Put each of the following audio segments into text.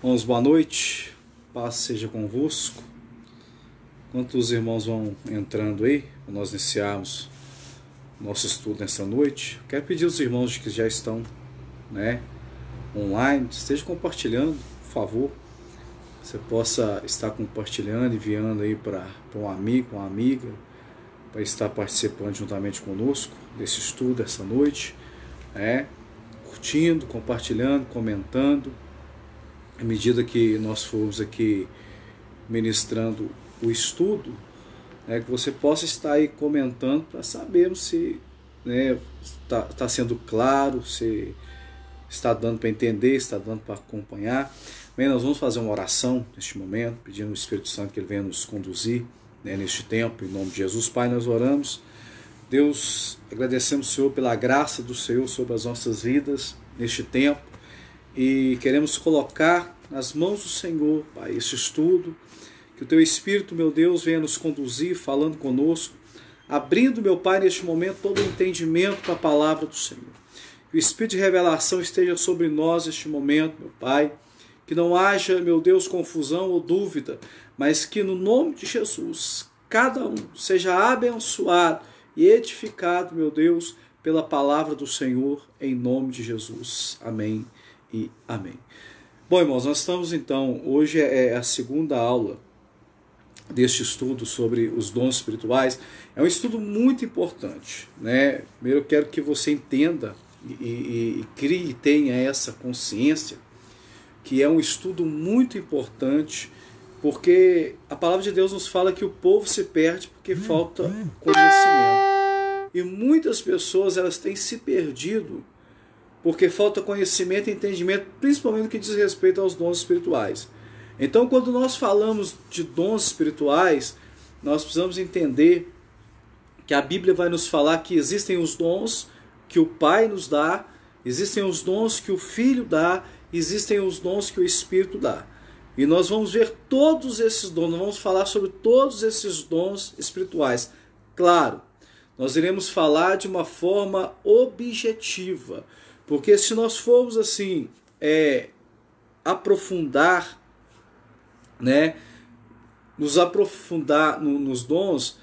Irmãos, boa noite, paz seja convosco. Enquanto os irmãos vão entrando aí, para nós iniciarmos nosso estudo nessa noite, quero pedir aos irmãos que já estão online, esteja compartilhando, por favor. Você possa estar compartilhando, enviando aí para um amigo, uma amiga, para estar participando juntamente conosco desse estudo essa noite, curtindo, compartilhando, comentando. À medida que nós formos aqui ministrando o estudo, que você possa estar aí comentando para sabermos se está sendo claro, se está dando para entender, se está dando para acompanhar. Bem, nós vamos fazer uma oração neste momento, pedindo ao Espírito Santo que Ele venha nos conduzir neste tempo, em nome de Jesus. Pai, nós oramos. Deus, agradecemos, Senhor, pela graça do Senhor sobre as nossas vidas neste tempo. E queremos colocar nas mãos do Senhor, Pai, esse estudo, que o Teu Espírito, meu Deus, venha nos conduzir, falando conosco, abrindo, meu Pai, neste momento, todo o entendimento para a palavra do Senhor. Que o Espírito de revelação esteja sobre nós neste momento, meu Pai, que não haja, meu Deus, confusão ou dúvida, mas que no nome de Jesus, cada um seja abençoado e edificado, meu Deus, pela palavra do Senhor, em nome de Jesus. Amém. E amém. Bom, irmãos, nós estamos então, hoje é a segunda aula deste estudo sobre os dons espirituais. É um estudo muito importante, Primeiro eu quero que você entenda e crie e tenha essa consciência que é um estudo muito importante, porque a palavra de Deus nos fala que o povo se perde porque falta conhecimento. E muitas pessoas elas têm se perdido porque falta conhecimento e entendimento, principalmente no que diz respeito aos dons espirituais. Então, quando nós falamos de dons espirituais, nós precisamos entender que a Bíblia vai nos falar que existem os dons que o Pai nos dá, existem os dons que o Filho dá, existem os dons que o Espírito dá. E nós vamos ver todos esses dons, nós vamos falar sobre todos esses dons espirituais. Claro, nós iremos falar de uma forma objetiva, porque se nós formos assim, aprofundar, nos aprofundar nos dons,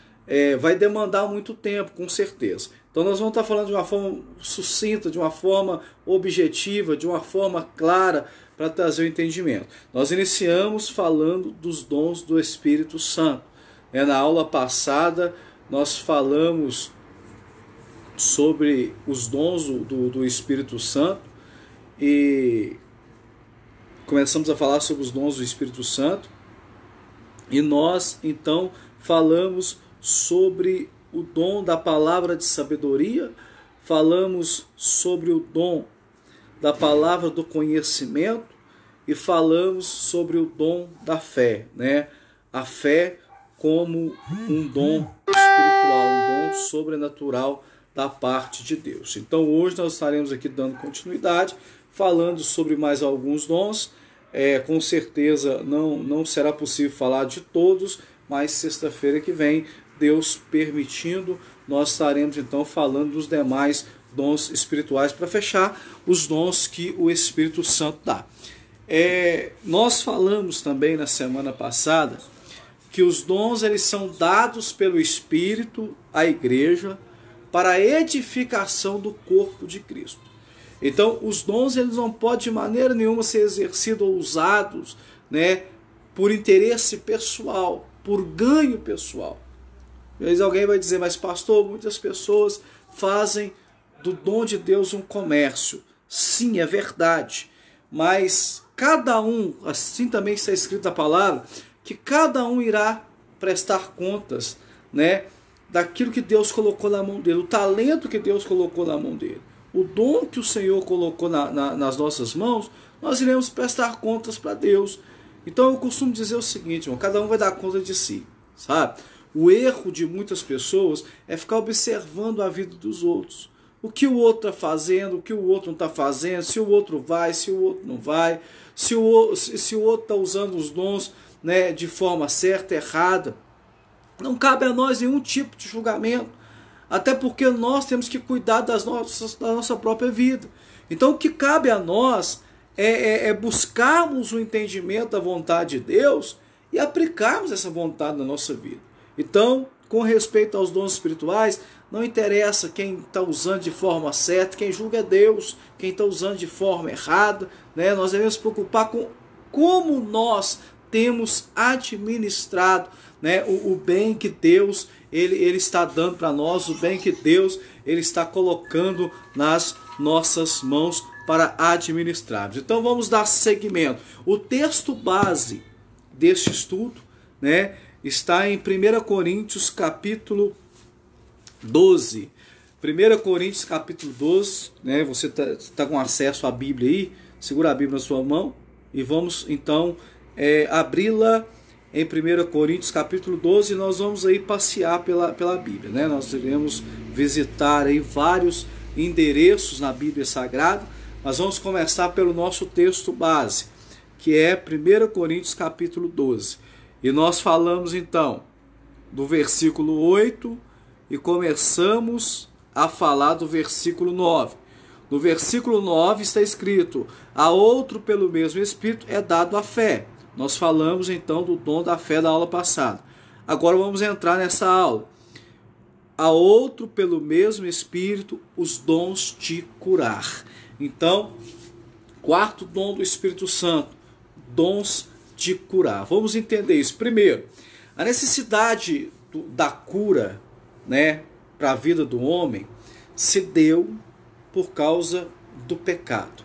vai demandar muito tempo, com certeza. Então nós vamos estar falando de uma forma sucinta, de uma forma objetiva, de uma forma clara, para trazer o entendimento. Nós iniciamos falando dos dons do Espírito Santo. Na aula passada nós falamos sobre os dons do Espírito Santo e começamos a falar sobre os dons do Espírito Santo e nós então falamos sobre o dom da palavra de sabedoria, falamos sobre o dom da palavra do conhecimento e falamos sobre o dom da fé, A fé como um dom espiritual, um dom sobrenatural da parte de Deus. Então hoje nós estaremos aqui dando continuidade, falando sobre mais alguns dons. Com certeza não será possível falar de todos, mas sexta-feira que vem, Deus permitindo, nós estaremos então falando dos demais dons espirituais para fechar os dons que o Espírito Santo dá. Nós falamos também na semana passada que os dons eles são dados pelo Espírito à igreja para a edificação do corpo de Cristo. Então, os dons eles não podem de maneira nenhuma ser exercidos ou usados né, por interesse pessoal, por ganho pessoal. Às vezes alguém vai dizer, mas pastor, muitas pessoas fazem do dom de Deus um comércio. Sim, é verdade, mas cada um, assim também está escrito a palavra, que cada um irá prestar contas, né, daquilo que Deus colocou na mão dele, o talento que Deus colocou na mão dele, o dom que o Senhor colocou nas nossas mãos, nós iremos prestar contas para Deus. Então eu costumo dizer o seguinte, irmão, cada um vai dar conta de si, sabe? O erro de muitas pessoas é ficar observando a vida dos outros. O que o outro está fazendo, o que o outro não está fazendo, se o outro vai, se o outro não vai, se o outro está usando os dons, né, de forma certa, errada. Não cabe a nós nenhum tipo de julgamento, até porque nós temos que cuidar da nossa própria vida. Então o que cabe a nós é buscarmos o entendimento da vontade de Deus e aplicarmos essa vontade na nossa vida. Então, com respeito aos dons espirituais, não interessa quem está usando de forma certa, quem julga é Deus, quem está usando de forma errada, né? Nós devemos nos preocupar com como nós temos administrado, né, o bem que Deus ele está dando para nós, o bem que Deus ele está colocando nas nossas mãos para administrarmos. Então vamos dar seguimento. O texto base deste estudo, né, está em 1 Coríntios capítulo 12. 1 Coríntios capítulo 12, né, você tá com acesso à Bíblia aí, segura a Bíblia na sua mão e vamos então abri-la em 1 Coríntios capítulo 12, e nós vamos aí passear pela Bíblia, né? Nós iremos visitar aí vários endereços na Bíblia Sagrada, mas vamos começar pelo nosso texto base, que é 1 Coríntios capítulo 12. E nós falamos então do versículo 8 e começamos a falar do versículo 9. No versículo 9 está escrito: a outro pelo mesmo Espírito é dado a fé. Nós falamos então do dom da fé da aula passada. Agora vamos entrar nessa aula. A outro pelo mesmo Espírito os dons de curar. Então, quarto dom do Espírito Santo, dons de curar. Vamos entender isso. Primeiro, a necessidade da cura, né, para a vida do homem se deu por causa do pecado.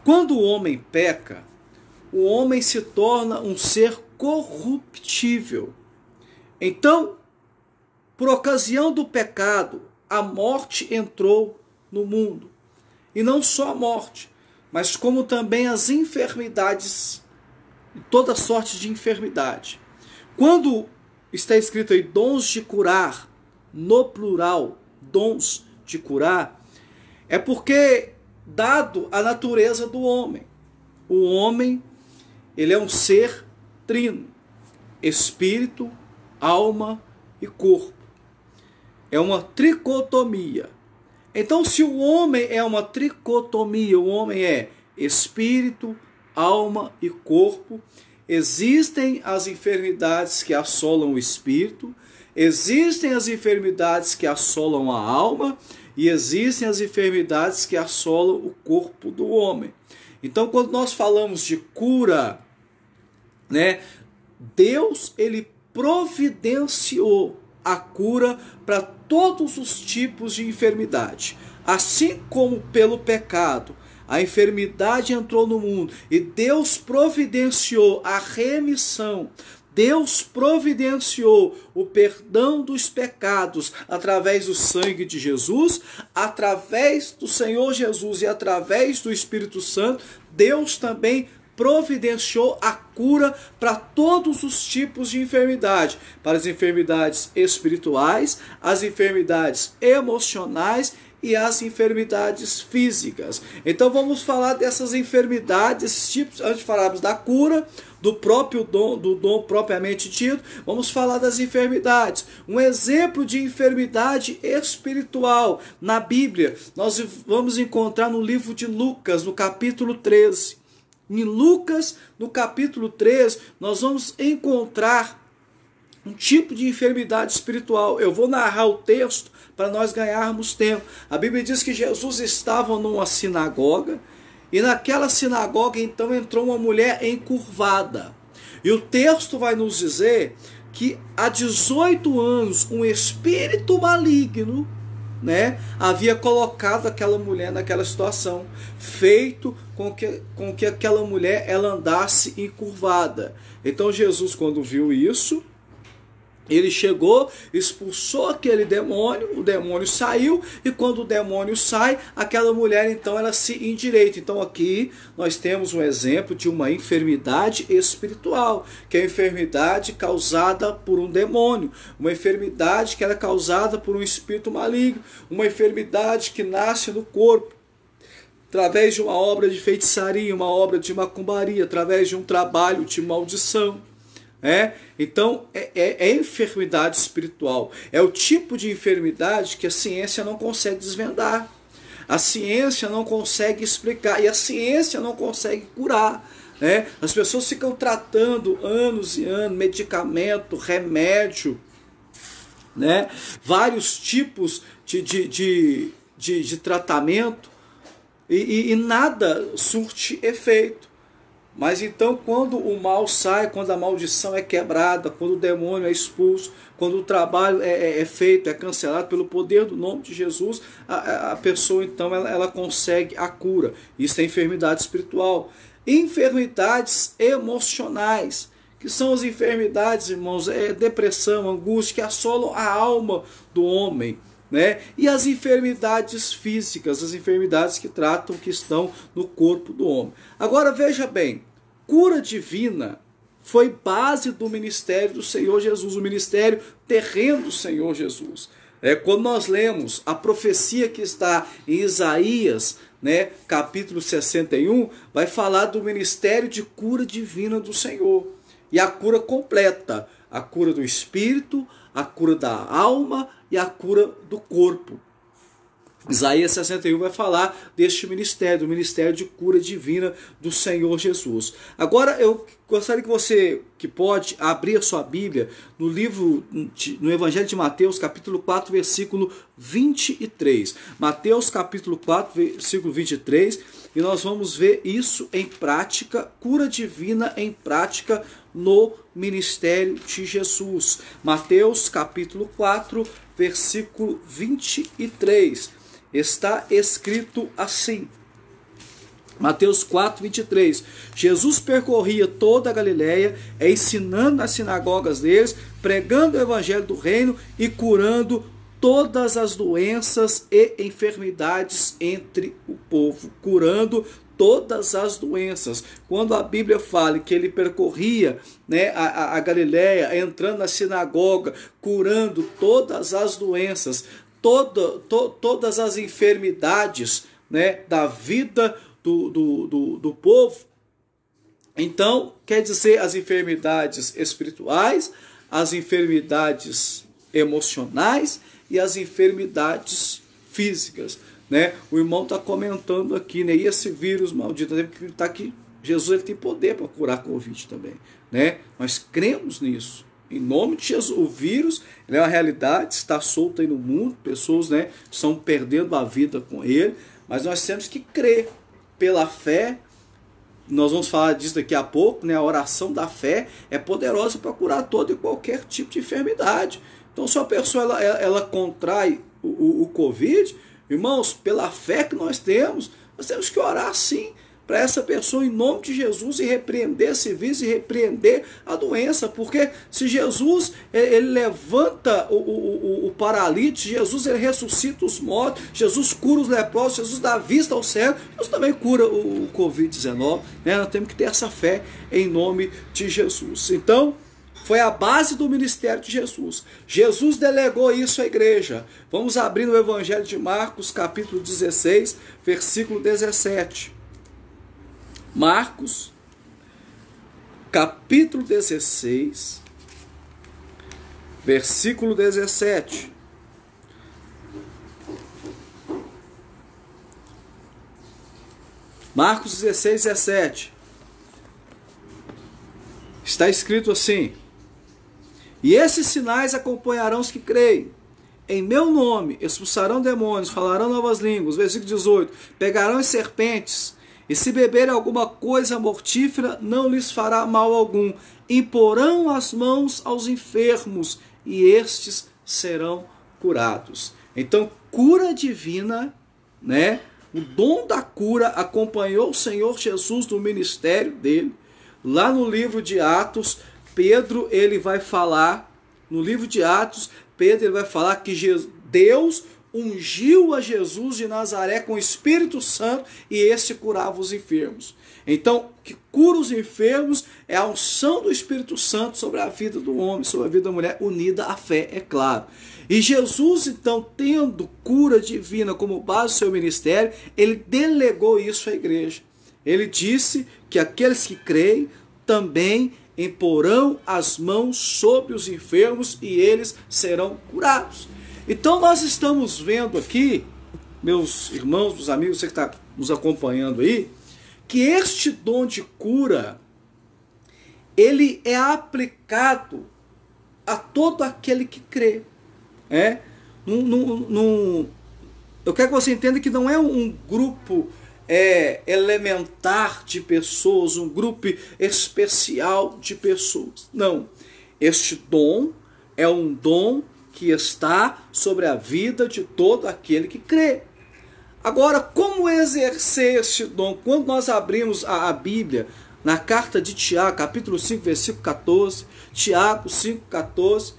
Quando o homem peca, o homem se torna um ser corruptível. Então, por ocasião do pecado, a morte entrou no mundo. E não só a morte, mas como também as enfermidades, toda sorte de enfermidade. Quando está escrito aí dons de curar, no plural, dons de curar, é porque, dado a natureza do homem, o homem ele é um ser trino, espírito, alma e corpo. É uma tricotomia. Então, se o homem é uma tricotomia, o homem é espírito, alma e corpo, existem as enfermidades que assolam o espírito, existem as enfermidades que assolam a alma e existem as enfermidades que assolam o corpo do homem. Então, quando nós falamos de cura, né, Deus ele providenciou a cura para todos os tipos de enfermidade. Assim como pelo pecado a enfermidade entrou no mundo e Deus providenciou a remissão, Deus providenciou o perdão dos pecados através do sangue de Jesus, através do Senhor Jesus e através do Espírito Santo, Deus também providenciou a cura para todos os tipos de enfermidade, para as enfermidades espirituais, as enfermidades emocionais e as enfermidades físicas. Então vamos falar dessas enfermidades, esses tipos, antes de falarmos da cura, do dom propriamente dito, vamos falar das enfermidades. Um exemplo de enfermidade espiritual na Bíblia, nós vamos encontrar no livro de Lucas, no capítulo 13. Em Lucas, no capítulo 13, nós vamos encontrar um tipo de enfermidade espiritual. Eu vou narrar o texto para nós ganharmos tempo. A Bíblia diz que Jesus estava numa sinagoga E naquela sinagoga, então, entrou uma mulher encurvada. E o texto vai nos dizer que há 18 anos um espírito maligno, né, havia colocado aquela mulher naquela situação, feito com que aquela mulher ela andasse encurvada. Então Jesus, quando viu isso, ele chegou, expulsou aquele demônio, o demônio saiu, e quando o demônio sai, aquela mulher então ela se endireita. Então aqui nós temos um exemplo de uma enfermidade espiritual, que é a enfermidade causada por um demônio, uma enfermidade que era causada por um espírito maligno, uma enfermidade que nasce no corpo, através de uma obra de feitiçaria, uma obra de macumbaria, através de um trabalho de maldição. Então é enfermidade espiritual, é o tipo de enfermidade que a ciência não consegue desvendar, a ciência não consegue explicar e a ciência não consegue curar. As pessoas ficam tratando anos e anos, medicamento, remédio, vários tipos de tratamento e nada surte efeito. Mas então quando o mal sai, quando a maldição é quebrada, quando o demônio é expulso, quando o trabalho é feito, é cancelado pelo poder do nome de Jesus, a pessoa então ela consegue a cura. Isso é enfermidade espiritual. Enfermidades emocionais, que são as enfermidades, irmãos, depressão, angústia, que assolam a alma do homem. E as enfermidades físicas, as enfermidades que tratam, que estão no corpo do homem. Agora veja bem, cura divina foi base do ministério do Senhor Jesus, o ministério terreno do Senhor Jesus. Quando nós lemos a profecia que está em Isaías, capítulo 61, vai falar do ministério de cura divina do Senhor. E a cura completa, a cura do espírito, a cura da alma e a cura do corpo. Isaías 61 vai falar deste ministério, do ministério de cura divina do Senhor Jesus. Agora eu gostaria que você, que pode, abrir a sua Bíblia no no Evangelho de Mateus, capítulo 4, versículo 23. Mateus, capítulo 4, versículo 23, e nós vamos ver isso em prática, cura divina em prática no ministério de Jesus. Mateus, capítulo 4, versículo 23. Está escrito assim. Mateus 4, 23. Jesus percorria toda a Galileia, ensinando nas sinagogas deles, pregando o evangelho do reino e curando todas as doenças e enfermidades entre o povo. Curando todas as doenças. Quando a Bíblia fala que ele percorria a Galileia, entrando na sinagoga, curando todas as doenças, todas as enfermidades da vida do povo, então quer dizer as enfermidades espirituais, as enfermidades emocionais e as enfermidades físicas. O irmão está comentando aqui, e esse vírus maldito, porque está aqui, Jesus ele tem poder para curar a Covid também. Nós cremos nisso. Em nome de Jesus, o vírus é uma realidade, está solto aí no mundo, pessoas estão perdendo a vida com ele, mas nós temos que crer pela fé. Nós vamos falar disso daqui a pouco, a oração da fé é poderosa para curar todo e qualquer tipo de enfermidade. Então se a pessoa ela contrai o Covid, irmãos, pela fé que nós temos que orar sim, para essa pessoa em nome de Jesus e repreender esse vírus e repreender a doença, porque se Jesus ele levanta o paralítico, Jesus ele ressuscita os mortos, Jesus cura os leprosos, Jesus dá vista ao cego, Jesus também cura o Covid-19, nós temos que ter essa fé em nome de Jesus. Então foi a base do ministério de Jesus. Jesus delegou isso à igreja. Vamos abrir no Evangelho de Marcos, capítulo 16, versículo 17. Marcos, capítulo 16, versículo 17. Marcos 16, 17. Está escrito assim: e esses sinais acompanharão os que creem. Em meu nome expulsarão demônios, falarão novas línguas. Versículo 18. Pegarão as serpentes E se beberem alguma coisa mortífera, não lhes fará mal algum. Imporão as mãos aos enfermos, e estes serão curados. Então, cura divina, né? O dom da cura acompanhou o Senhor Jesus no ministério dele. Lá no livro de Atos, Pedro ele vai falar, no livro de Atos, Pedro ele vai falar que Deus ungiu a Jesus de Nazaré com o Espírito Santo e este curava os enfermos. Então, o que cura os enfermos é a unção do Espírito Santo sobre a vida do homem, sobre a vida da mulher, unida à fé, é claro. E Jesus, então, tendo cura divina como base do seu ministério, ele delegou isso à igreja. Ele disse que aqueles que creem também imporão as mãos sobre os enfermos e eles serão curados. Então nós estamos vendo aqui, meus irmãos, meus amigos, você que está nos acompanhando aí, que este dom de cura, ele é aplicado a todo aquele que crê. Eu quero que você entenda que não é um grupo elementar de pessoas, um grupo especial de pessoas. Não. Este dom é um dom que está sobre a vida de todo aquele que crê. Agora, como exercer este dom? Quando nós abrimos a Bíblia, na carta de Tiago, capítulo 5, versículo 14, Tiago 5, 14,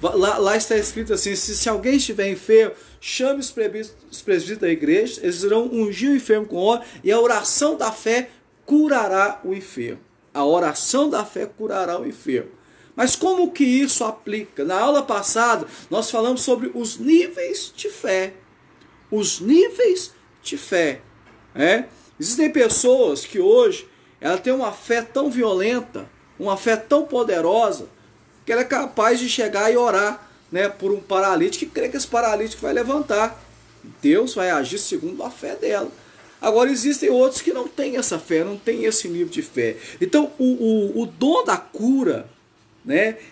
lá está escrito assim: se alguém estiver enfermo, chame os presbíteros da igreja, eles irão ungir o enfermo com óleo, e a oração da fé curará o enfermo. A oração da fé curará o enfermo. Mas como que isso aplica? Na aula passada, nós falamos sobre os níveis de fé. Os níveis de fé. Existem pessoas que hoje ela tem uma fé tão violenta, uma fé tão poderosa, que ela é capaz de chegar e orar, por um paralítico, e crê que esse paralítico vai levantar. Deus vai agir segundo a fé dela. Agora existem outros que não têm essa fé, não têm esse nível de fé. Então o dom da cura,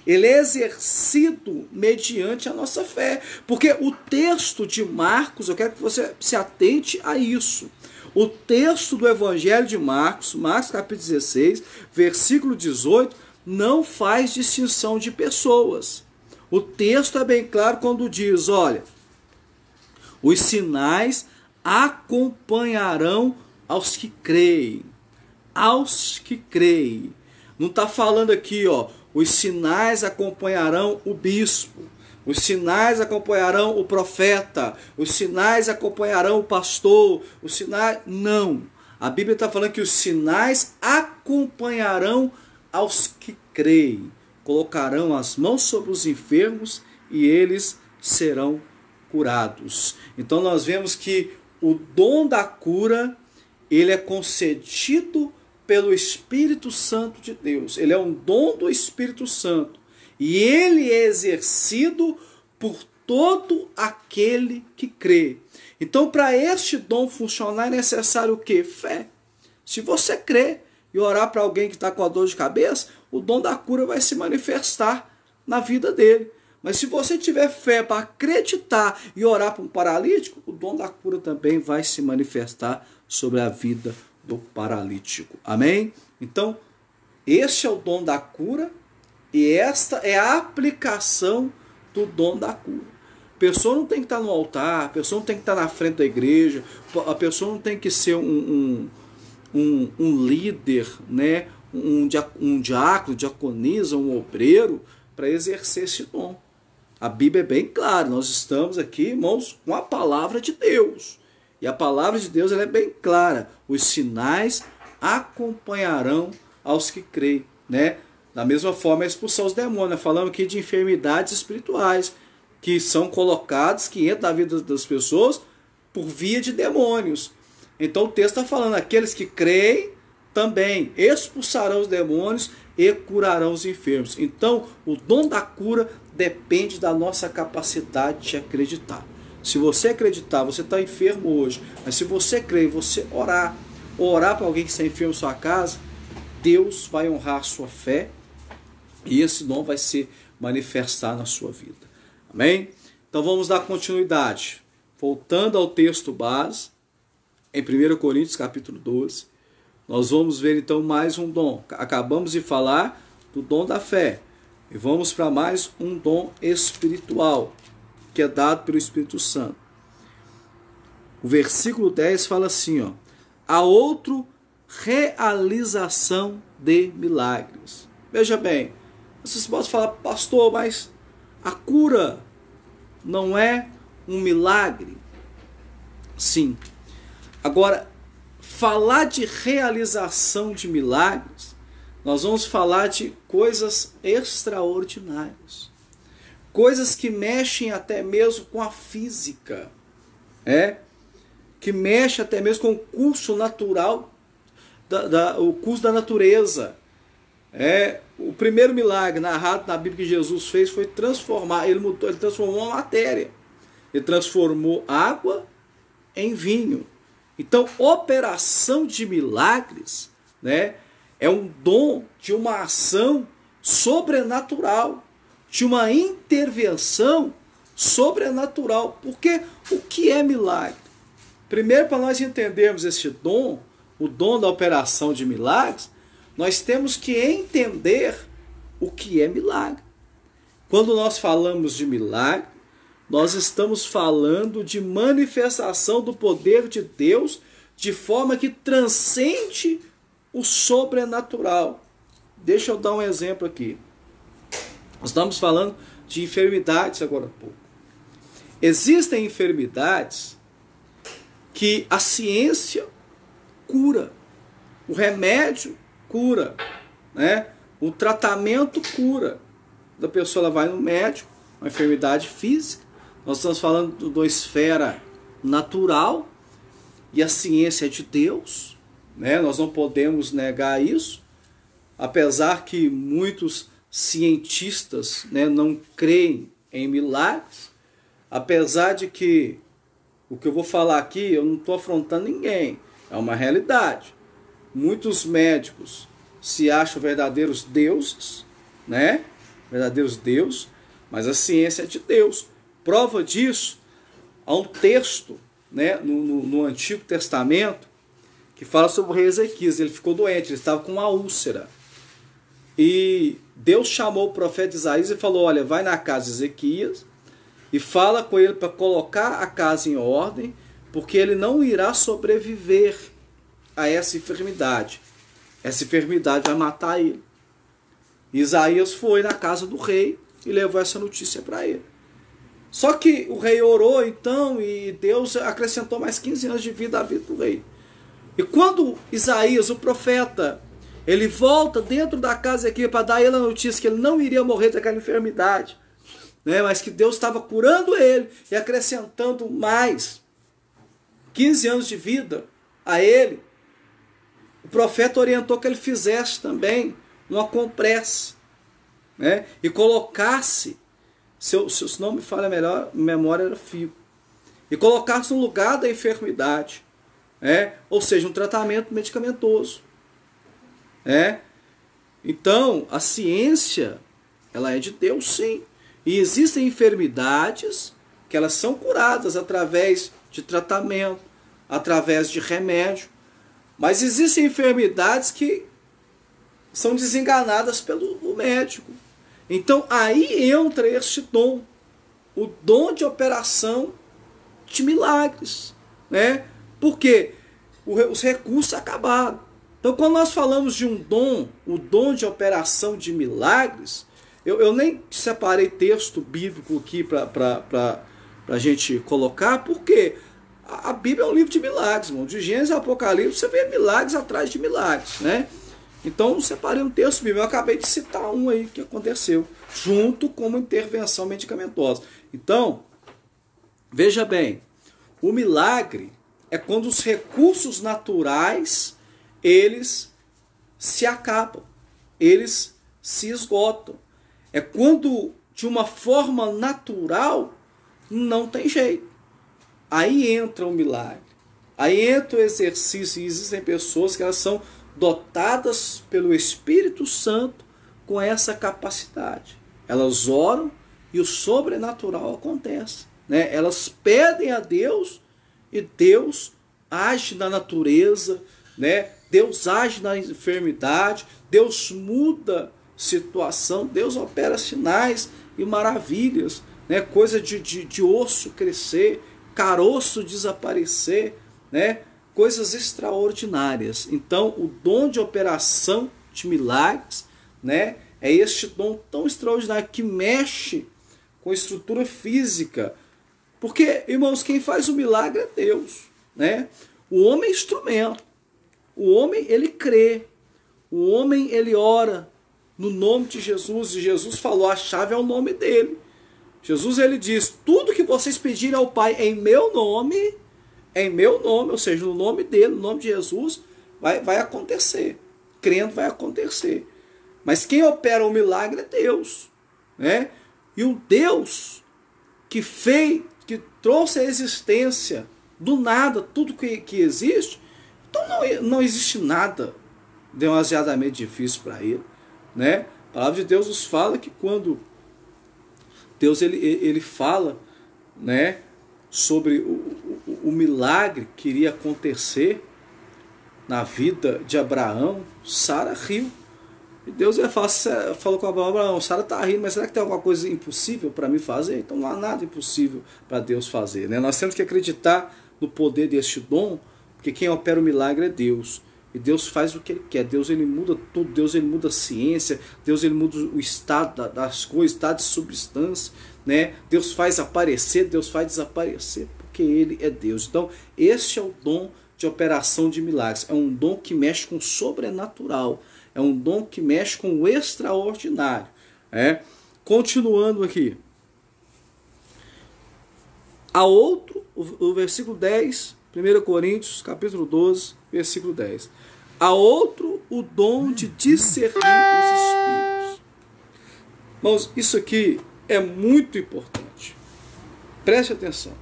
ele é exercido mediante a nossa fé. Porque o texto de Marcos, eu quero que você se atente a isso. O texto do Evangelho de Marcos, Marcos capítulo 16, versículo 18, não faz distinção de pessoas. O texto é bem claro quando diz, olha, os sinais acompanharão aos que creem. Aos que creem. Não está falando aqui, os sinais acompanharão o bispo, os sinais acompanharão o profeta, os sinais acompanharão o pastor, os sinais... Não. A Bíblia está falando que os sinais acompanharão aos que creem. Colocarão as mãos sobre os enfermos e eles serão curados. Então nós vemos que o dom da cura, ele é concedido pelo Espírito Santo de Deus. Ele é um dom do Espírito Santo. E ele é exercido por todo aquele que crê. Então, para este dom funcionar, é necessário o quê? Fé. Se você crê e orar para alguém que está com a dor de cabeça, o dom da cura vai se manifestar na vida dele. Mas se você tiver fé para acreditar e orar para um paralítico, o dom da cura também vai se manifestar sobre a vida do paralítico. Amém? Então, este é o dom da cura e esta é a aplicação do dom da cura. A pessoa não tem que estar no altar, a pessoa não tem que estar na frente da igreja, a pessoa não tem que ser um líder, um diácono, diaconisa, um obreiro, para exercer esse dom. A Bíblia é bem clara, nós estamos aqui, irmãos, com a palavra de Deus. E a palavra de Deus ela é bem clara. Os sinais acompanharão aos que creem. Da mesma forma, expulsar os demônios. Falando aqui de enfermidades espirituais que são colocadas, que entram na vida das pessoas por via de demônios. Então o texto está falando, aqueles que creem também expulsarão os demônios e curarão os enfermos. Então o dom da cura depende da nossa capacidade de acreditar. Se você acreditar, você está enfermo hoje, mas se você crer, você orar para alguém que está enfermo em sua casa, Deus vai honrar a sua fé e esse dom vai se manifestar na sua vida. Amém? Então vamos dar continuidade. Voltando ao texto base, em 1 Coríntios capítulo 12, nós vamos ver então mais um dom. Acabamos de falar do dom da fé. E vamos para mais um dom espiritual, que é dado pelo Espírito Santo. O versículo 10 fala assim, ó: a outro, realização de milagres. Veja bem, vocês podem falar, pastor, mas a cura não é um milagre? Sim. Agora, falar de realização de milagres, nós vamos falar de coisas extraordinárias. Coisas que mexem até mesmo com a física. Que mexe até mesmo com o curso natural, o curso da natureza. O primeiro milagre narrado na Bíblia que Jesus fez foi transformar, ele transformou uma matéria. Ele transformou água em vinho. Então, operação de milagres, é um dom de uma ação sobrenatural, de uma intervenção sobrenatural. Porque o que é milagre? Primeiro, para nós entendermos esse dom, o dom da operação de milagres, nós temos que entender o que é milagre. Quando nós falamos de milagre, nós estamos falando de manifestação do poder de Deus de forma que transcende o sobrenatural. Deixa eu dar um exemplo aqui. Nós estamos falando de enfermidades agora há pouco. Existem enfermidades que a ciência cura, o remédio cura, o tratamento cura. A pessoa ela vai no médico, uma enfermidade física. Nós estamos falando de uma esfera natural e a ciência é de Deus, nós não podemos negar isso, apesar que muitos cientistas não creem em milagres, apesar de que o que eu vou falar aqui, eu não estou afrontando ninguém, é uma realidade. Muitos médicos se acham verdadeiros deuses, verdadeiros deuses, mas a ciência é de Deus. Prova disso, há um texto no Antigo Testamento que fala sobre o rei Ezequias. Ele ficou doente, ele estava com uma úlcera. E Deus chamou o profeta Isaías e falou, olha, vai na casa de Ezequias e fala com ele para colocar a casa em ordem, porque ele não irá sobreviver a essa enfermidade. Essa enfermidade vai matar ele. Isaías foi na casa do rei e levou essa notícia para ele. Só que o rei orou então e Deus acrescentou mais 15 anos de vida à vida do rei. E quando Isaías, o profeta, ele volta dentro da casa aqui para dar a ele a notícia que ele não iria morrer daquela enfermidade, mas que Deus estava curando ele e acrescentando mais 15 anos de vida a ele, o profeta orientou que ele fizesse também uma compressa, e colocasse, se não me falha melhor, memória era fio, e colocasse no lugar da enfermidade, ou seja, um tratamento medicamentoso. Então, a ciência, ela é de Deus, sim. E existem enfermidades que elas são curadas através de tratamento, através de remédio. Mas existem enfermidades que são desenganadas pelo médico. Então, aí entra este dom, o dom de operação de milagres. Porque os recursos acabaram. Então, quando nós falamos de um dom, o dom de operação de milagres, eu nem separei texto bíblico aqui para a gente colocar, porque a Bíblia é um livro de milagres, irmão. De Gênesis a Apocalipse, você vê milagres atrás de milagres, Então, eu separei um texto bíblico. Eu acabei de citar um aí que aconteceu, junto com uma intervenção medicamentosa. Então, veja bem, o milagre é quando os recursos naturais, eles se acabam, eles se esgotam. É quando, de uma forma natural, não tem jeito. Aí entra o milagre. Aí entra o exercício. E existem pessoas que elas são dotadas pelo Espírito Santo com essa capacidade. Elas oram e o sobrenatural acontece. Elas pedem a Deus e Deus age na natureza, Deus age na enfermidade, Deus muda situação, Deus opera sinais e maravilhas, né? Coisa de osso crescer, caroço desaparecer, né? Coisas extraordinárias. Então, o dom de operação de milagres, né? É este dom tão extraordinário que mexe com a estrutura física. Porque, irmãos, quem faz o milagre é Deus, né? O homem é instrumento. O homem, ele crê. O homem, ele ora no nome de Jesus. E Jesus falou, a chave é o nome dele. Jesus, ele diz, tudo que vocês pedirem ao Pai em meu nome, ou seja, no nome dele, no nome de Jesus, vai acontecer. Crendo vai acontecer. Mas quem opera o milagre é Deus, né? E o Deus que trouxe a existência do nada, tudo que existe, então não existe nada demasiadamente difícil para ele, né? A palavra de Deus nos fala que quando Deus ele fala, né, sobre o milagre que iria acontecer na vida de Abraão, Sara riu. E Deus falou com Abraão, Sara está rindo, mas será que tem alguma coisa impossível para mim fazer? Então não há nada impossível para Deus fazer, né? Nós temos que acreditar no poder deste dom, porque quem opera o milagre é Deus. E Deus faz o que Ele quer. Deus, ele muda tudo. Deus, ele muda a ciência. Deus, ele muda o estado das coisas, estado de substância, né? Deus faz aparecer, Deus faz desaparecer, porque Ele é Deus. Então, este é o dom de operação de milagres. É um dom que mexe com o sobrenatural. É um dom que mexe com o extraordinário. Continuando aqui. A outro, o versículo 10, 1 Coríntios, capítulo 12, versículo 10. A outro, o dom de discernir os espíritos. Irmãos, isso aqui é muito importante. Preste atenção.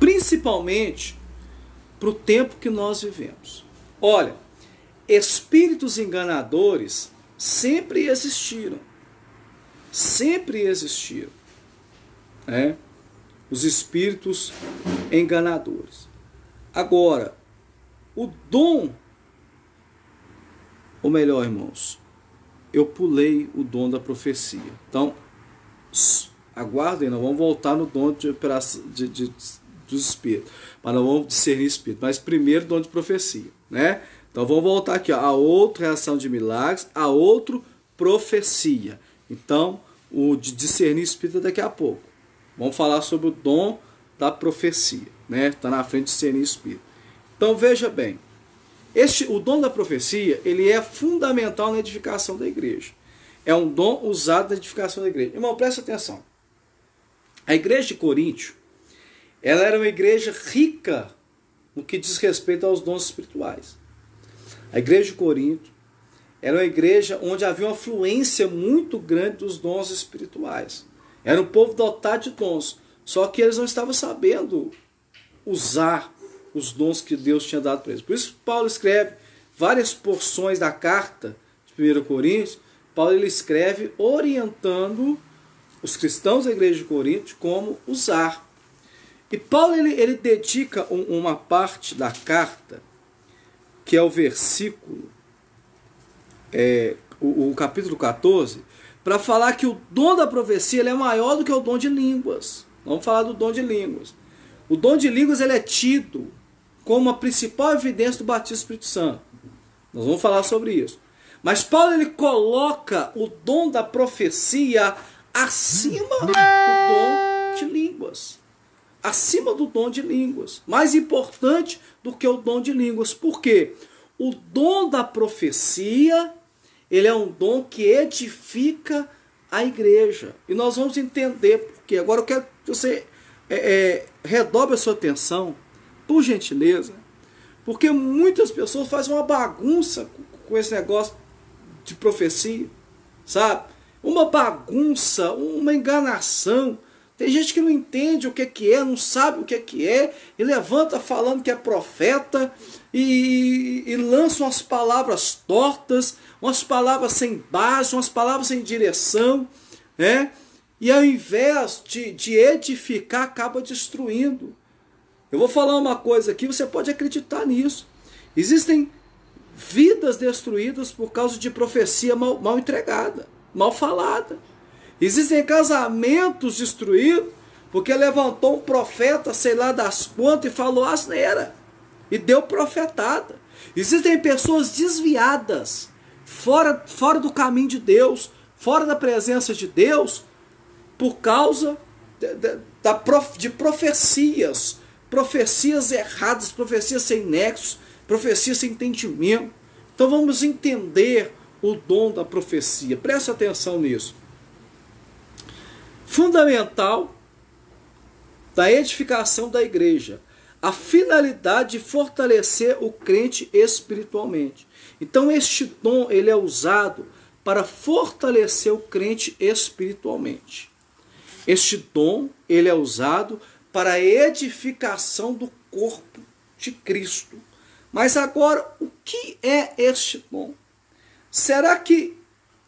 Principalmente para o tempo que nós vivemos. Olha, espíritos enganadores sempre existiram. Sempre existiram. Os espíritos enganadores. Agora, o dom, ou melhor, irmãos, eu pulei o dom da profecia. Então, aguardem, nós vamos voltar no dom dos espíritos. Mas nós vamos discernir espírito. Mas primeiro, dom de profecia, né? Então vamos voltar aqui, ó, a outra reação de milagres, a outro profecia. Então, o de discernir espírito daqui a pouco. Vamos falar sobre o dom da profecia, né? Está na frente de discernir espírito. Então veja bem, o dom da profecia, ele é fundamental na edificação da igreja. É um dom usado na edificação da igreja. Irmão, presta atenção. A igreja de Coríntio, ela era uma igreja rica no que diz respeito aos dons espirituais. A igreja de Corinto era uma igreja onde havia uma fluência muito grande dos dons espirituais. Era um povo dotado de dons, só que eles não estavam sabendo usar os dons que Deus tinha dado para eles. Por isso Paulo escreve várias porções da carta de 1 Coríntios. Paulo ele escreve orientando os cristãos da igreja de Corinto como usar. E Paulo ele dedica uma parte da carta, que é o versículo, o capítulo 14, para falar que o dom da profecia ele é maior do que o dom de línguas. Vamos falar do dom de línguas. O dom de línguas ele é tido como a principal evidência do batismo do Espírito Santo. Nós vamos falar sobre isso. Mas Paulo ele coloca o dom da profecia acima do dom de línguas. Acima do dom de línguas. Mais importante do que o dom de línguas. Por quê? O dom da profecia, ele é um dom que edifica a igreja. E nós vamos entender por quê. Agora eu quero que você redobre a sua atenção, por gentileza, porque muitas pessoas fazem uma bagunça com esse negócio de profecia, sabe? Uma bagunça, uma enganação. Tem gente que não entende o que é, não sabe o que é, e levanta falando que é profeta, e lança umas palavras tortas, umas palavras sem base, umas palavras sem direção, né? E ao invés de edificar, acaba destruindo. Eu vou falar uma coisa aqui, você pode acreditar nisso. Existem vidas destruídas por causa de profecia mal entregada, mal falada. Existem casamentos destruídos porque levantou um profeta, sei lá das quantas, e falou asneira. E deu profetada. Existem pessoas desviadas, fora do caminho de Deus, fora da presença de Deus, por causa de profecias erradas, profecias sem nexos, profecias sem entendimento. Então vamos entender o dom da profecia. Preste atenção nisso. Fundamental da edificação da igreja, a finalidade de fortalecer o crente espiritualmente. Então este dom ele é usado para fortalecer o crente espiritualmente. Este dom ele é usado para a edificação do corpo de Cristo. Mas agora, o que é este dom? Será que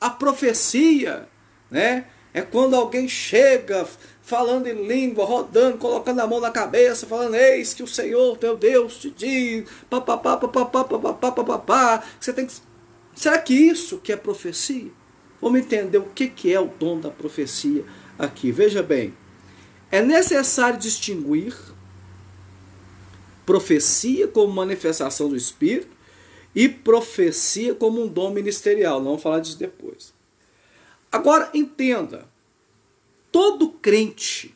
a profecia, né, é quando alguém chega falando em língua, rodando, colocando a mão na cabeça, falando, eis que o Senhor teu Deus te diz, papapá, papapá, papapá, papapá, você tem que... Será que isso que é profecia? Vamos entender o que é o dom da profecia aqui. Veja bem, é necessário distinguir profecia como manifestação do Espírito e profecia como um dom ministerial. Não vamos falar disso depois. Agora, entenda, todo crente,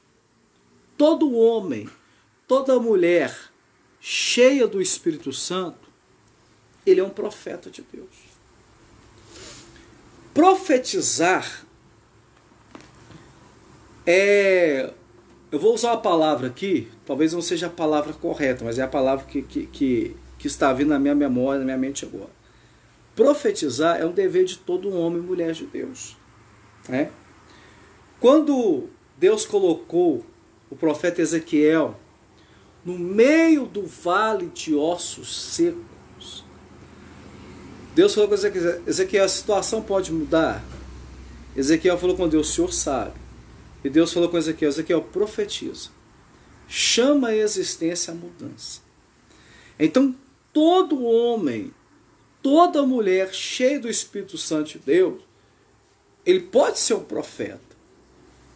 todo homem, toda mulher cheia do Espírito Santo, ele é um profeta de Deus. Profetizar eu vou usar uma palavra aqui, talvez não seja a palavra correta, mas é a palavra que está vindo na minha memória, na minha mente agora. Profetizar é um dever de todo homem e mulher de Deus. Né? Quando Deus colocou o profeta Ezequiel no meio do vale de ossos secos, Deus falou com Ezequiel, a situação pode mudar? Ezequiel falou com Deus, o Senhor sabe. E Deus falou com Ezequiel, Ezequiel, profetiza. Chama a existência a mudança. Então, todo homem, toda mulher cheia do Espírito Santo de Deus, ele pode ser um profeta.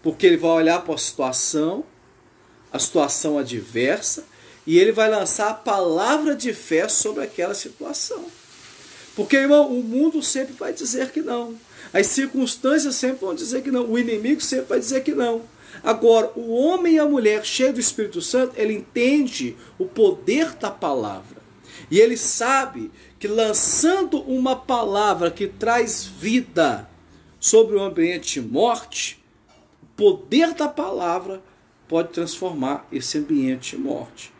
Porque ele vai olhar para a situação adversa, e ele vai lançar a palavra de fé sobre aquela situação. Porque, irmão, o mundo sempre vai dizer que não. As circunstâncias sempre vão dizer que não. O inimigo sempre vai dizer que não. Agora, o homem e a mulher cheio do Espírito Santo, ele entende o poder da palavra. E ele sabe que lançando uma palavra que traz vida sobre o ambiente de morte, o poder da palavra pode transformar esse ambiente de morte.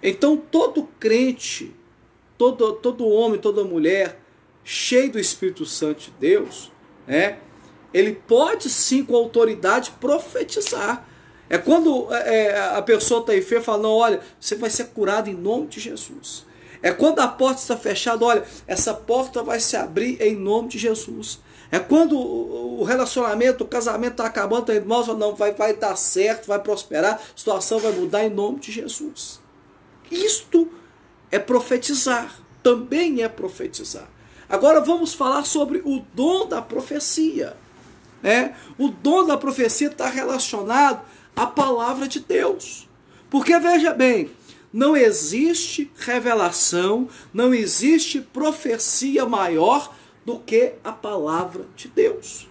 Então, todo crente, todo homem, toda mulher cheio do Espírito Santo de Deus, né, ele pode sim com autoridade profetizar. É quando a pessoa está enferma e fala, não, olha, você vai ser curado em nome de Jesus. É quando a porta está fechada, olha, essa porta vai se abrir em nome de Jesus. É quando o relacionamento, o casamento está acabando, está indo mal, não, vai dar certo, vai prosperar, a situação vai mudar em nome de Jesus. Isto é profetizar, também é profetizar. Agora vamos falar sobre o dom da profecia. O dom da profecia está relacionado à palavra de Deus. Porque, veja bem, não existe revelação, não existe profecia maior do que a palavra de Deus.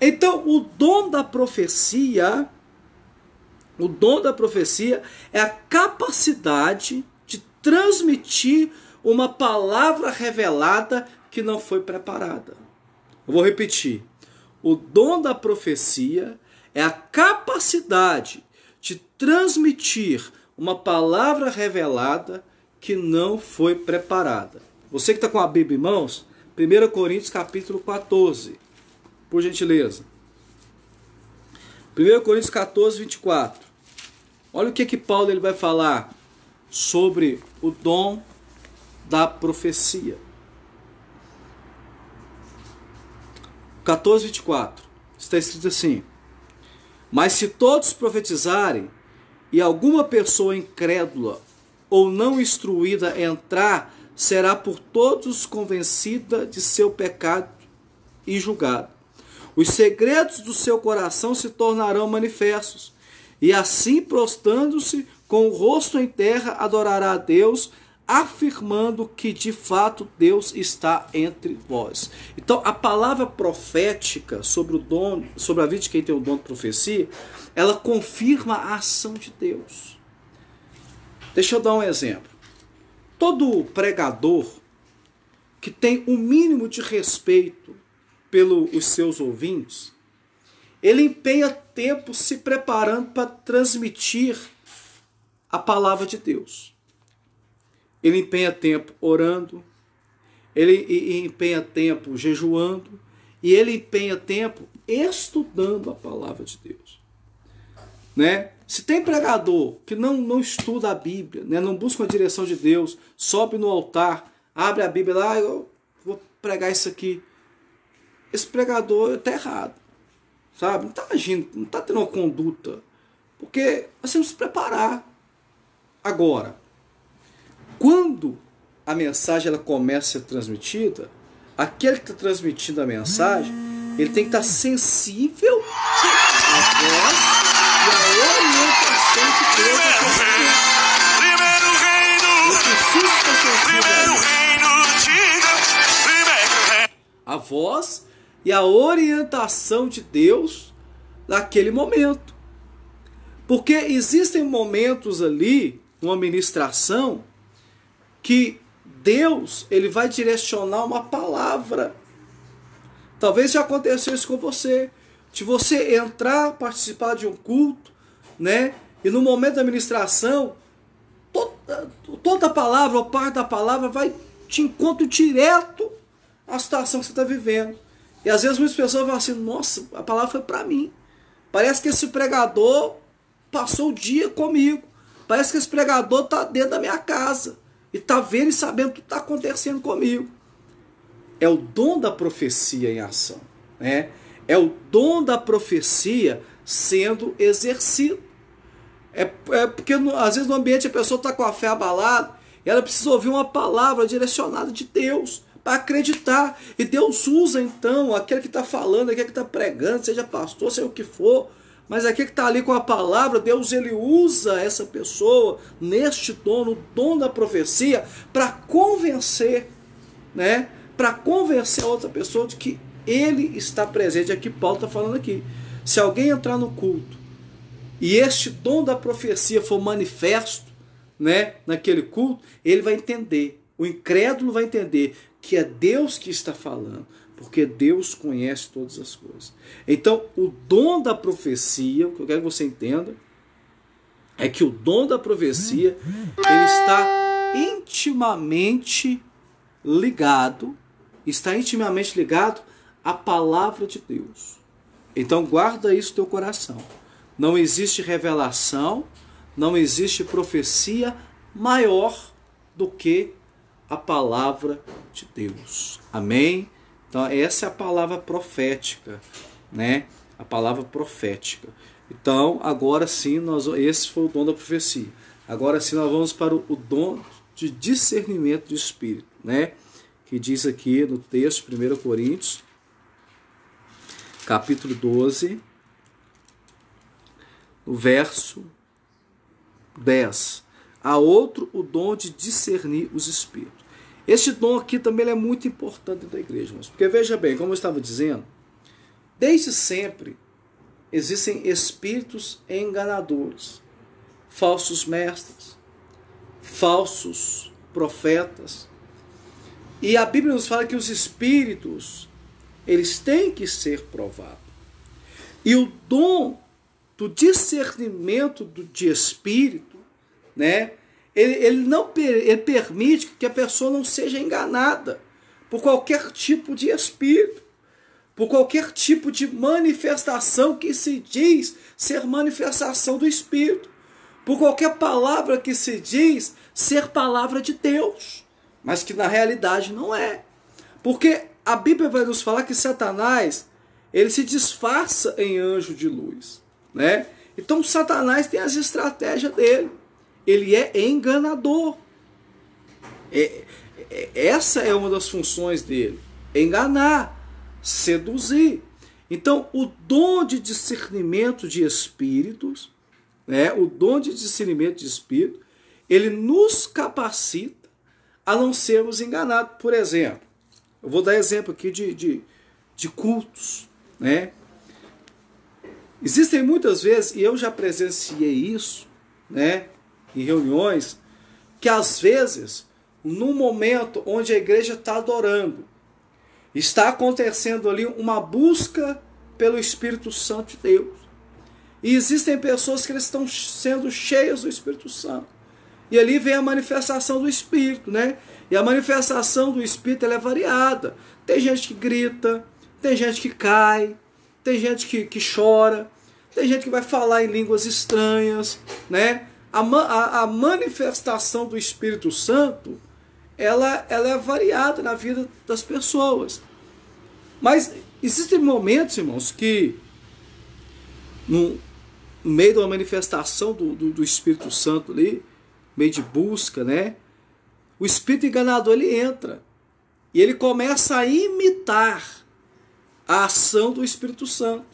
Então, o dom da profecia é a capacidade de transmitir uma palavra revelada que não foi preparada. Eu vou repetir. O dom da profecia é a capacidade de transmitir uma palavra revelada que não foi preparada. Você que está com a Bíblia em mãos, 1 Coríntios capítulo 14, por gentileza. 1 Coríntios 14, 24. Olha o que Paulo ele vai falar sobre o dom da profecia. 14, 24. Está escrito assim: mas se todos profetizarem, e alguma pessoa incrédula ou não instruída entrar será por todos convencida de seu pecado e julgada. Os segredos do seu coração se tornarão manifestos, e assim, prostrando-se com o rosto em terra, adorará a Deus, afirmando que de fato Deus está entre vós. Então, a palavra profética sobre a vida de quem tem o dom de profecia, ela confirma a ação de Deus. Deixa eu dar um exemplo. Todo pregador que tem um mínimo de respeito pelos seus ouvintes, ele empenha tempo se preparando para transmitir a palavra de Deus. Ele empenha tempo orando, ele empenha tempo jejuando, e ele empenha tempo estudando a palavra de Deus. Né? Se tem pregador que não estuda a Bíblia, né, não busca a direção de Deus, sobe no altar, abre a Bíblia lá, eu vou pregar isso aqui. Esse pregador está errado, sabe? Não está agindo, não está tendo uma conduta, porque nós temos que se preparar. Agora, quando a mensagem ela começa a ser transmitida, aquele que está transmitindo a mensagem, ele tem que estar sensível à voz e à orientação de Deus. Eu preciso estar sensível à voz e a orientação de Deus naquele momento. Porque existem momentos ali, numa ministração, que Deus ele vai direcionar uma palavra. Talvez já aconteceu isso com você. De você entrar, participar de um culto, né? E no momento da ministração, toda a palavra, ou parte da palavra, vai te encontro direto à situação que você está vivendo. E às vezes muitas pessoas falam assim, nossa, a palavra foi para mim. Parece que esse pregador passou o dia comigo. Parece que esse pregador está dentro da minha casa. E está vendo e sabendo o que está acontecendo comigo. É o dom da profecia em ação. Né? É o dom da profecia sendo exercido. Porque às vezes no ambiente a pessoa está com a fé abalada e ela precisa ouvir uma palavra direcionada de Deus para acreditar. E Deus usa então aquele que está falando, aquele que está pregando, seja pastor, seja o que for, mas aquele que está ali com a palavra, Deus ele usa essa pessoa neste dom, no dom da profecia, para convencer, né? Para convencer a outra pessoa de que ele está presente. Aqui Paulo está falando aqui. Se alguém entrar no culto e este dom da profecia for manifesto, né, naquele culto, ele vai entender. O incrédulo vai entender que é Deus que está falando, porque Deus conhece todas as coisas. Então, o dom da profecia, o que eu quero que você entenda, é que o dom da profecia ele está intimamente ligado à palavra de Deus. Então, guarda isso no teu coração. Não existe revelação, não existe profecia maior do que a palavra de Deus. Amém? Então, essa é a palavra profética, né? A palavra profética. Então, agora sim, esse foi o dom da profecia. Agora sim, nós vamos para o dom de discernimento de espírito, né? Que diz aqui no texto, 1 Coríntios, capítulo 12, no verso 10. Há outro o dom de discernir os espíritos. Este dom aqui também é muito importante da igreja, irmãos, porque veja bem, como eu estava dizendo, desde sempre existem espíritos enganadores, falsos mestres, falsos profetas, e a Bíblia nos fala que os espíritos, eles têm que ser provados. E o dom do discernimento de espírito, né? Ele permite que a pessoa não seja enganada por qualquer tipo de espírito, por qualquer tipo de manifestação que se diz ser manifestação do Espírito, por qualquer palavra que se diz ser palavra de Deus, mas que na realidade não é. Porque a Bíblia vai nos falar que Satanás, ele se disfarça em anjo de luz, né? Então Satanás tem as estratégias dele. Ele é enganador. essa é uma das funções dele: enganar, seduzir. Então, o dom de discernimento de espíritos, né, o dom de discernimento de espírito, ele nos capacita a não sermos enganados. Por exemplo, eu vou dar exemplo aqui de cultos, né? Existem muitas vezes, e eu já presenciei isso, né, em reuniões, que às vezes, num momento onde a igreja está adorando, está acontecendo ali uma busca pelo Espírito Santo de Deus. E existem pessoas que eles estão sendo cheias do Espírito Santo. E ali vem a manifestação do Espírito, né? E a manifestação do Espírito, ela é variada. Tem gente que grita, tem gente que cai, tem gente que chora, tem gente que vai falar em línguas estranhas, né? A manifestação do Espírito Santo, ela é variada na vida das pessoas. Mas existem momentos, irmãos, que no meio de uma manifestação do Espírito Santo ali, meio de busca, né? O espírito enganador, ele entra e ele começa a imitar a ação do Espírito Santo.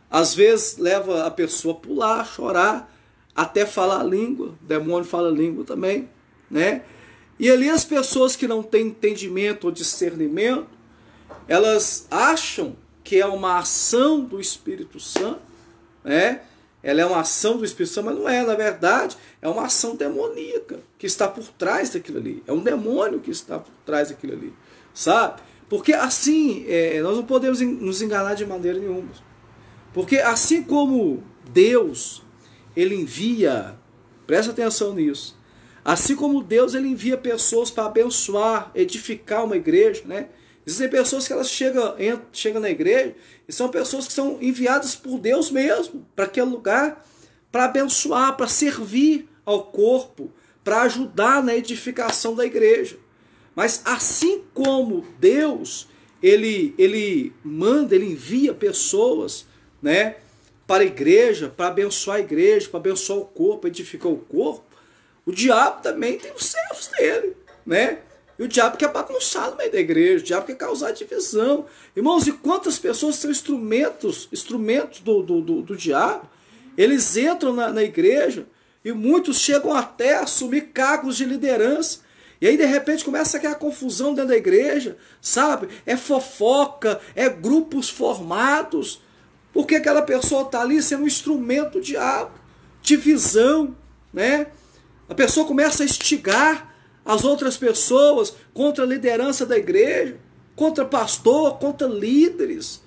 Às vezes leva a pessoa a pular, chorar, até falar a língua. O demônio fala a língua também, né? E ali as pessoas que não têm entendimento ou discernimento, elas acham que é uma ação do Espírito Santo, né? Ela é uma ação do Espírito Santo, mas não é. Na verdade, é uma ação demoníaca que está por trás daquilo ali. É um demônio que está por trás daquilo ali, sabe? Porque assim, nós não podemos nos enganar de maneira nenhuma. Porque assim como Deus, ele envia, presta atenção nisso, assim como Deus, ele envia pessoas para abençoar, edificar uma igreja, né? Existem pessoas que elas chegam na igreja e são pessoas que são enviadas por Deus mesmo para aquele lugar, para abençoar, para servir ao corpo, para ajudar na edificação da igreja. Mas assim como Deus, ele manda, ele envia pessoas, né, para a igreja, para abençoar a igreja, para abençoar o corpo, edificar o corpo, o diabo também tem os servos dele, né? E o diabo quer bagunçar no meio da igreja, o diabo quer causar divisão. Irmãos, e quantas pessoas são instrumentos do diabo? Eles entram na igreja e muitos chegam até a assumir cargos de liderança. E aí, de repente, começa aquela confusão dentro da igreja, sabe? É fofoca, é grupos formados, porque aquela pessoa está ali sendo um instrumento do diabo, divisão, né? A pessoa começa a instigar as outras pessoas contra a liderança da igreja, contra pastor, contra líderes.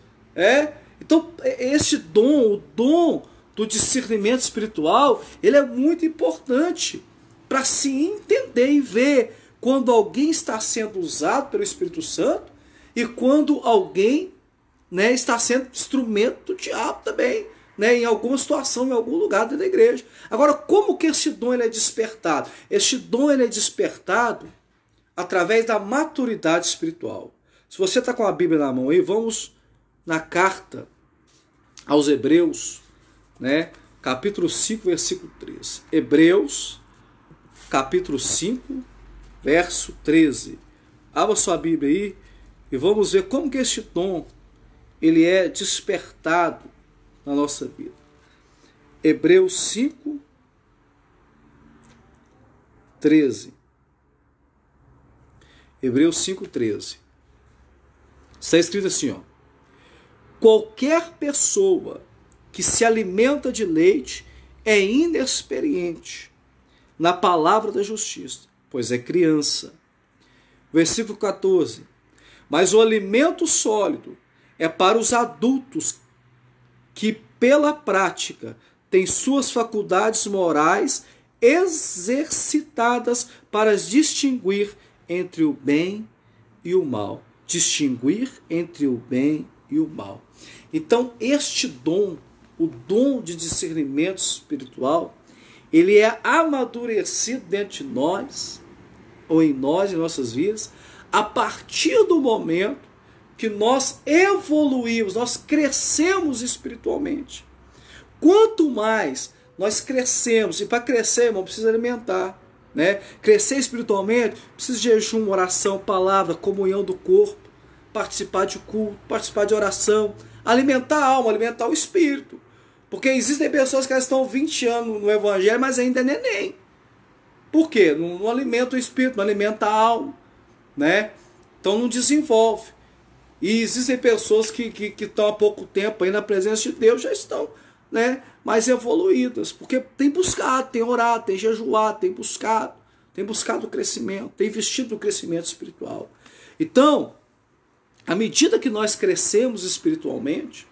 Então, esse dom, o dom do discernimento espiritual, ele é muito importante para se entender e ver quando alguém está sendo usado pelo Espírito Santo e quando alguém, né, está sendo instrumento do diabo também, né, em alguma situação, em algum lugar dentro da igreja. Agora, como que esse dom ele é despertado? Este dom ele é despertado através da maturidade espiritual. Se você está com a Bíblia na mão aí, vamos na carta aos Hebreus, né, capítulo 5, versículo 13. Hebreus, capítulo 5, verso 13. Abra sua Bíblia aí e vamos ver como que este dom ele é despertado na nossa vida. Hebreus 5, 13. Hebreus 5, 13. Está escrito assim, ó: qualquer pessoa que se alimenta de leite é inexperiente na palavra da justiça, pois é criança. Versículo 14. Mas o alimento sólido é para os adultos que pela prática têm suas faculdades morais exercitadas para distinguir entre o bem e o mal. Distinguir entre o bem e o mal. Então, este dom, o dom de discernimento espiritual, ele é amadurecido dentro de nós, ou em nós, em nossas vidas, a partir do momento que nós evoluímos, nós crescemos espiritualmente. Quanto mais nós crescemos, e para crescer, irmão, precisa alimentar. né? Crescer espiritualmente precisa de jejum, oração, palavra, comunhão do corpo, participar de culto, participar de oração, alimentar a alma, alimentar o espírito. Porque existem pessoas que estão 20 anos no evangelho, mas ainda é neném. Por quê? Não alimenta o espírito, não alimenta a alma, né? Então não desenvolve. E existem pessoas que estão há pouco tempo aí na presença de Deus, já estão, né, mais evoluídas, porque tem buscado, tem orado, tem jejuado, tem buscado o crescimento, tem investido no crescimento espiritual. Então, à medida que nós crescemos espiritualmente,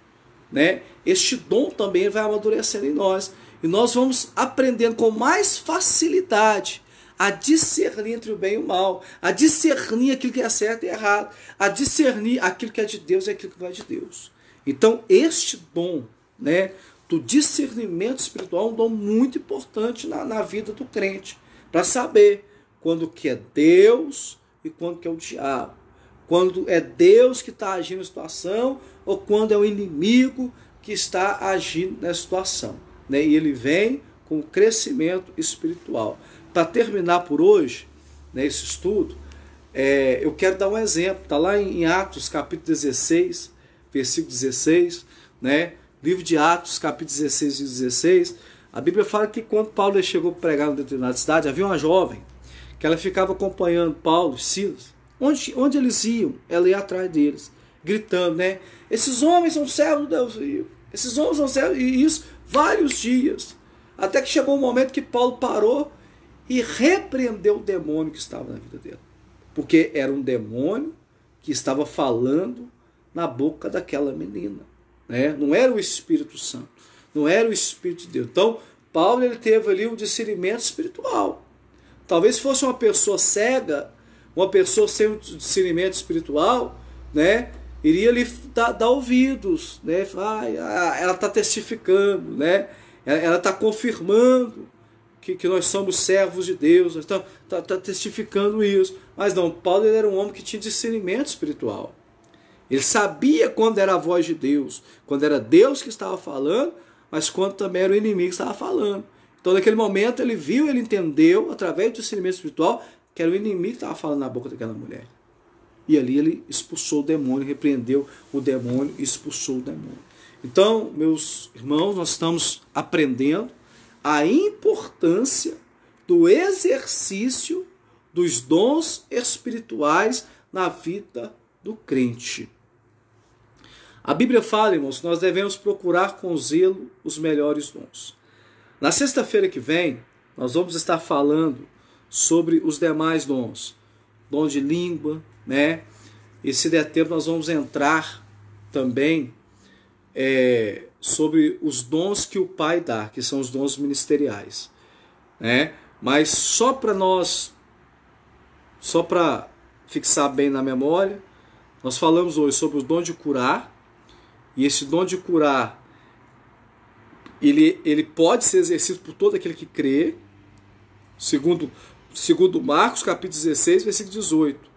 né, este dom também vai amadurecendo em nós, e nós vamos aprendendo com mais facilidade a discernir entre o bem e o mal, a discernir aquilo que é certo e errado, a discernir aquilo que é de Deus e aquilo que não é de Deus. Então, este dom, né, do discernimento espiritual é um dom muito importante na vida do crente, para saber quando que é Deus e quando que é o diabo, quando é Deus que está agindo na situação ou quando é o inimigo que está agindo na situação, né? E ele vem com o crescimento espiritual. Para terminar por hoje, né, esse estudo, eu quero dar um exemplo. Está lá em Atos, capítulo 16, versículo 16, né? Livro de Atos, capítulo 16 e 16. A Bíblia fala que quando Paulo chegou para pregar em determinada cidade, havia uma jovem que ela ficava acompanhando Paulo e Silas. Onde eles iam, ela ia atrás deles, gritando, né? Esses homens são servos do Deus vivo. Esses homens são servos, e isso vários dias. Até que chegou um momento que Paulo parou e repreendeu o demônio que estava na vida dele. Porque era um demônio que estava falando na boca daquela menina, né? Não era o Espírito Santo, não era o Espírito de Deus. Então, Paulo ele teve ali um discernimento espiritual. Talvez fosse uma pessoa cega, uma pessoa sem um discernimento espiritual, né? Iria ali dar ouvidos, né? Ela está testificando, né? Ela está confirmando que nós somos servos de Deus, está testificando isso. Mas não, Paulo ele era um homem que tinha discernimento espiritual. Ele sabia quando era a voz de Deus, quando era Deus que estava falando, mas quando também era o inimigo que estava falando. Então naquele momento ele viu, ele entendeu, através do discernimento espiritual, que era o inimigo que estava falando na boca daquela mulher. E ali ele expulsou o demônio, repreendeu o demônio e expulsou o demônio. Então, meus irmãos, nós estamos aprendendo a importância do exercício dos dons espirituais na vida do crente. A Bíblia fala, irmãos, que nós devemos procurar com zelo os melhores dons. Na sexta-feira que vem, nós vamos estar falando sobre os demais dons. Dom de língua, né? E se der tempo, nós vamos entrar também sobre os dons que o Pai dá, que são os dons ministeriais, né? Mas só para fixar bem na memória, nós falamos hoje sobre o dom de curar, e esse dom de curar, ele pode ser exercido por todo aquele que crê, segundo Marcos, capítulo 16, versículo 18.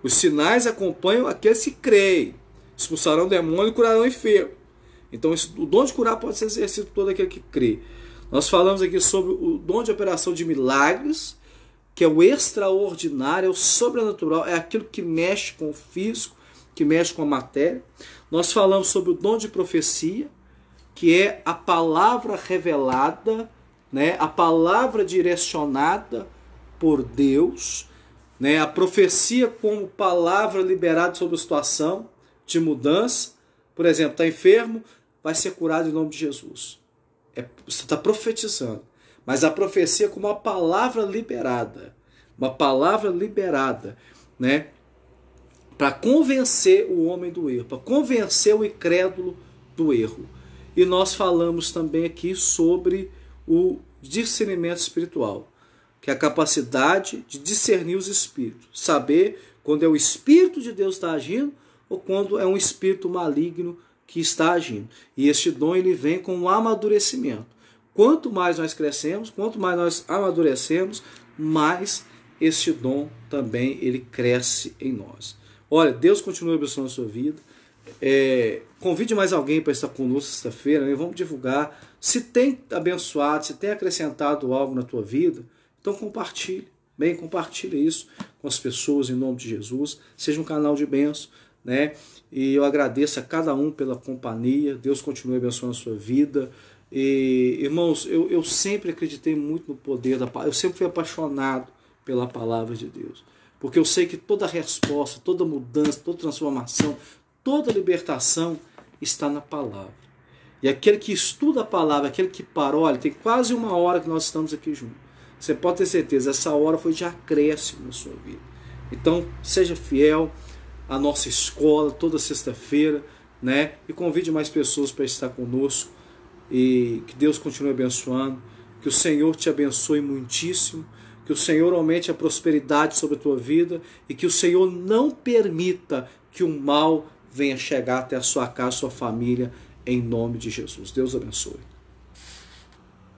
Os sinais acompanham aqueles que creem, expulsarão demônio e curarão enfermo. Então, o dom de curar pode ser exercido por todo aquele que crê. Nós falamos aqui sobre o dom de operação de milagres, que é o extraordinário, é o sobrenatural, é aquilo que mexe com o físico, que mexe com a matéria. Nós falamos sobre o dom de profecia, que é a palavra revelada, né, a palavra direcionada por Deus, né, a profecia como palavra liberada sobre a situação de mudança. Por exemplo, está enfermo, vai ser curado em nome de Jesus. Você está profetizando. Mas a profecia como uma palavra liberada, né, para convencer o homem do erro, para convencer o incrédulo do erro. E nós falamos também aqui sobre o discernimento espiritual, que é a capacidade de discernir os espíritos, saber quando é o Espírito de Deus que está agindo ou quando é um espírito maligno que está agindo. E este dom ele vem com um amadurecimento. Quanto mais nós crescemos, quanto mais nós amadurecemos, mais este dom também ele cresce em nós. Olha, Deus continua abençoando a sua vida. Convide mais alguém para estar conosco sexta-feira, né? Vamos divulgar. Se tem abençoado, se tem acrescentado algo na tua vida, então compartilhe. Bem, compartilhe isso com as pessoas em nome de Jesus. Seja um canal de bênção, né? E eu agradeço a cada um pela companhia. Deus continue abençoando a sua vida. E, irmãos, eu sempre acreditei muito no poder da palavra. Eu sempre fui apaixonado pela palavra de Deus. Porque eu sei que toda resposta, toda mudança, toda transformação, toda libertação está na palavra. E aquele que estuda a palavra, aquele que parou, olha, tem quase 1 hora que nós estamos aqui juntos. Você pode ter certeza, essa hora foi de acréscimo na sua vida. Então, seja fiel à nossa escola, toda sexta-feira, né? E convide mais pessoas para estar conosco. E que Deus continue abençoando. Que o Senhor te abençoe muitíssimo. Que o Senhor aumente a prosperidade sobre a tua vida. E que o Senhor não permita que o mal venha chegar até a sua casa, a sua família, em nome de Jesus. Deus abençoe.